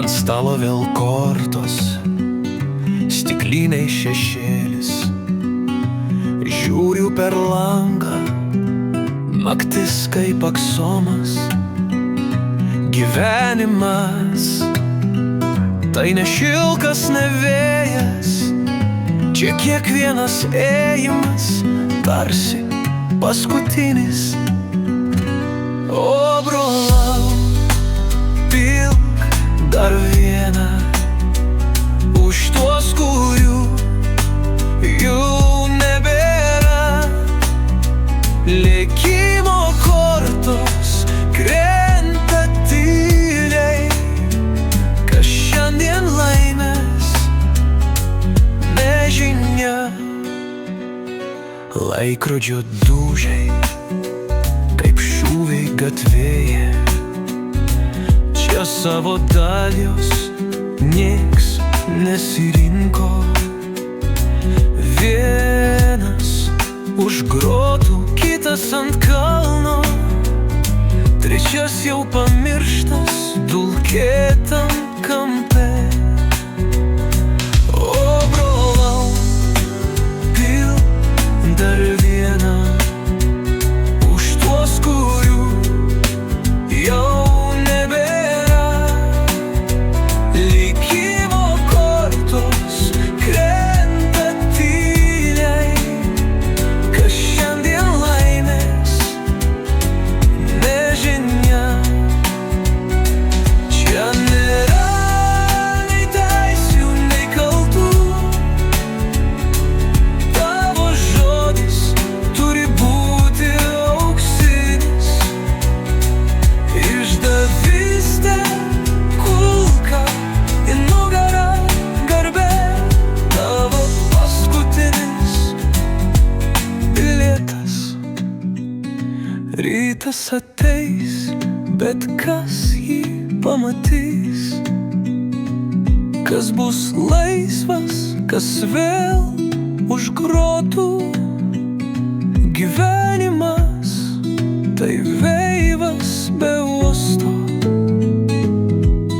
ant stalo vėl kortos, stikliniai šešėlis. Žiūriu per langą, naktis kaip aksomas. Gyvenimas tai ne šilkas, ne vėjas. Čia kiekvienas ėjimas tarsi paskutinis. O brolau, pilk dar vieną už tuos, kurių jau nebėra. Likimo kortos krenta tyliai. Kas šiandien laimės, nežinia. Laikrodžio dūžiai kaip šūviai gatvėje. Čia savo dalios nieks nesirinko. Vienas už grotų, kitas ant kalno, trečias jau pamirštas dulkėtam kampe. O brolau, pilk dar vieną už tuos, kurių jau nebėra. Likimo kortos krenta tyliai. Kas šiandien laimės, nežinia. Čia nėra nei teisių, nei kaltų. Tavo žodis turi būti auksinis. Išdavystė kulka į nugarą, garbė tavo paskutinis bilietas. Rytas ateis, bet kas jį pamatys? Kas bus laisvas, kas vėl už grotų? Gyvenimas tai veivas be uosto.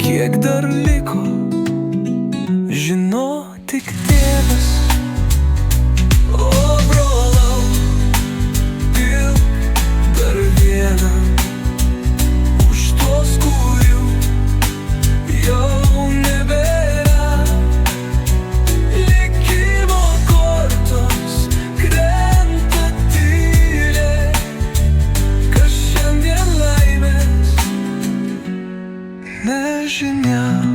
Kiek dar liko, žino tik Dievas. O brolau, pilk dar vieną už tuos, kurių jau nebėra. Likimo kortos krenta tyliai. Kas šiandien laimės, nežinia.